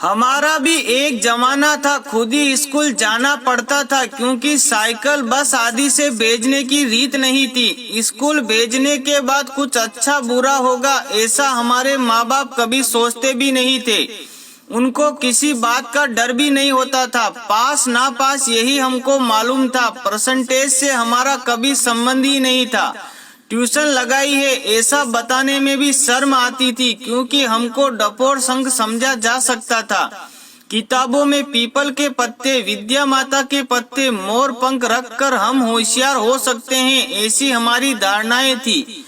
हमारा भी एक जमाना था, खुद ही स्कूल जाना पड़ता था क्योंकि साइकिल बस आदि से भेजने की रीत नहीं थी। स्कूल भेजने के बाद कुछ अच्छा बुरा होगा ऐसा हमारे माँ बाप कभी सोचते भी नहीं थे। उनको किसी बात का डर भी नहीं होता था। पास ना पास यही हमको मालूम था। परसेंटेज से हमारा कभी संबंध ही नहीं था। ट्यूशन लगाई है ऐसा बताने में भी शर्म आती थी क्योंकि हमको डपोर संघ समझा जा सकता था। किताबों में पीपल के पत्ते, विद्या माता के पत्ते, मोर पंख रखकर हम होशियार हो सकते हैं ऐसी हमारी धारणाएं थी।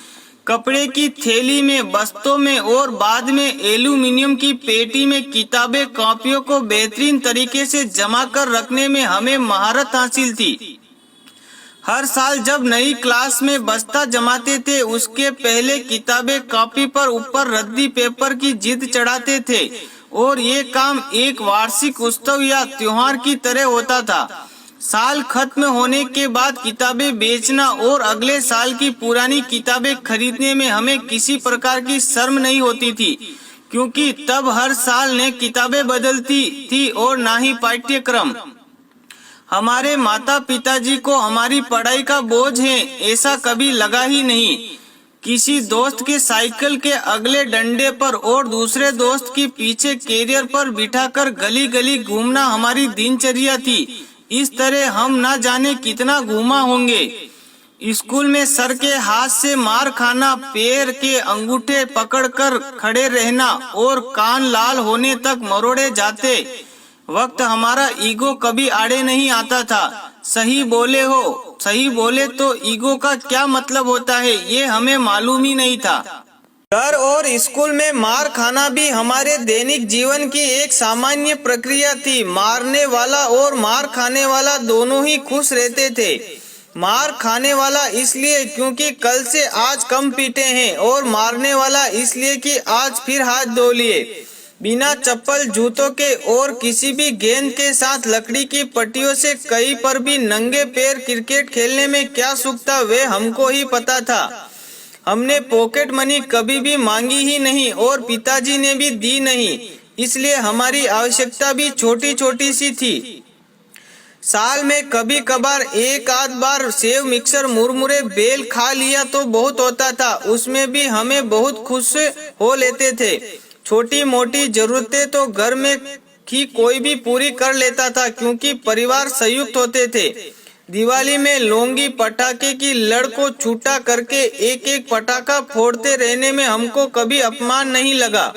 कपड़े की थैली में, बस्तों में और बाद में एल्यूमिनियम की पेटी में किताबें कॉपियों को बेहतरीन तरीके से जमा कर रखने में हमें महारत हासिल थी। हर साल जब नई क्लास में बस्ता जमाते थे उसके पहले किताबें कॉपी पर ऊपर रद्दी पेपर की जिद चढ़ाते थे और ये काम एक वार्षिक उत्सव या त्योहार की तरह होता था। साल खत्म होने के बाद किताबें बेचना और अगले साल की पुरानी किताबें खरीदने में हमें किसी प्रकार की शर्म नहीं होती थी क्योंकि तब हर साल नई किताबें बदलती थी और ना ही पाठ्यक्रम। हमारे माता पिताजी को हमारी पढ़ाई का बोझ है ऐसा कभी लगा ही नहीं। किसी दोस्त के साइकिल के अगले डंडे पर और दूसरे दोस्त की पीछे कैरियर पर बिठाकर गली गली घूमना हमारी दिनचर्या थी। इस तरह हम ना जाने कितना घूमा होंगे। स्कूल में सर के हाथ से मार खाना, पैर के अंगूठे पकड़कर खड़े रहना और कान लाल होने तक मरोड़े जाते वक्त हमारा ईगो कभी आड़े नहीं आता था। सही बोले तो ईगो का क्या मतलब होता है ये हमें मालूम ही नहीं था। घर और स्कूल में मार खाना भी हमारे दैनिक जीवन की एक सामान्य प्रक्रिया थी। मारने वाला और मार खाने वाला दोनों ही खुश रहते थे। मार खाने वाला इसलिए क्योंकि कल से आज कम पीटे हैं और मारने वाला इसलिए कि आज फिर हाथ धो लिए। बिना चप्पल जूतों के और किसी भी गेंद के साथ लकड़ी की पट्टियों से कहीं पर भी नंगे पैर क्रिकेट खेलने में क्या सुख था वे हमको ही पता था। हमने पॉकेट मनी कभी भी मांगी ही नहीं और पिताजी ने भी दी नहीं, इसलिए हमारी आवश्यकता भी छोटी छोटी सी थी। साल में कभी कभार एक आध बार सेव, मिक्सर, मुरमुरे, बेल खा लिया तो बहुत होता था। उसमें भी हमें बहुत खुश हो लेते थे। छोटी मोटी जरूरतें तो घर में ही कोई भी पूरी कर लेता था क्योंकि परिवार संयुक्त होते थे। दिवाली में लौंगी पटाखे की लड़ को छूटा करके एक एक पटाखा फोड़ते रहने में हमको कभी अपमान नहीं लगा।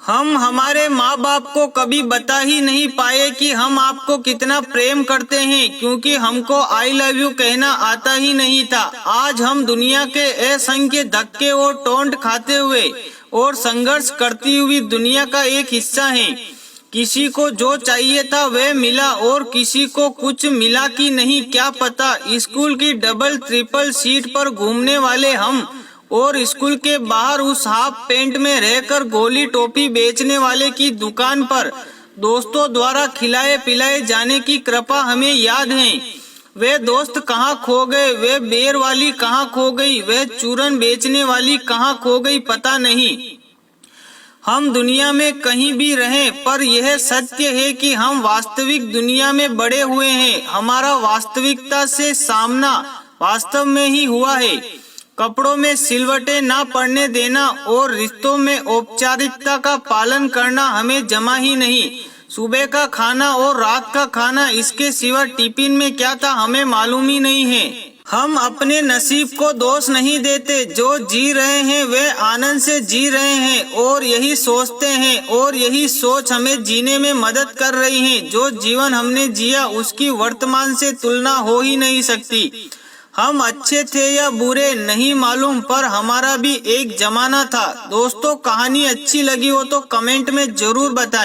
हम हमारे माँ बाप को कभी बता ही नहीं पाए कि हम आपको कितना प्रेम करते हैं क्योंकि हमको आई लव यू कहना आता ही नहीं था। आज हम दुनिया के असंख्य धक्के और टोंट खाते हुए और संघर्ष करती हुई दुनिया का एक हिस्सा हैं। किसी को जो चाहिए था वह मिला और किसी को कुछ मिला कि नहीं क्या पता। स्कूल की डबल ट्रिपल सीट पर घूमने वाले हम और स्कूल के बाहर उस हाफ पैंट में रहकर गोली टोपी बेचने वाले की दुकान पर दोस्तों द्वारा खिलाए पिलाए जाने की कृपा हमें याद है। वे दोस्त कहाँ खो गए, वे बेर वाली कहाँ खो गई, वे चूरन बेचने वाली कहाँ खो गई पता नहीं। हम दुनिया में कहीं भी रहें पर यह सत्य है कि हम वास्तविक दुनिया में बड़े हुए हैं। हमारा वास्तविकता से सामना वास्तव में ही हुआ है। कपड़ों में सिलवटें ना पड़ने देना और रिश्तों में औपचारिकता का पालन करना हमें जमा ही नहीं। सुबह का खाना और रात का खाना, इसके सिवा टिफिन में क्या था हमें मालूम ही नहीं है। हम अपने नसीब को दोष नहीं देते। जो जी रहे हैं वे आनंद से जी रहे हैं और यही सोचते हैं और यही सोच हमें जीने में मदद कर रही है। जो जीवन हमने जिया उसकी वर्तमान से तुलना हो ही नहीं सकती। हम अच्छे थे या बुरे नहीं मालूम पर हमारा भी एक जमाना था। दोस्तों, कहानी अच्छी लगी हो तो कमेंट में जरूर बताएं।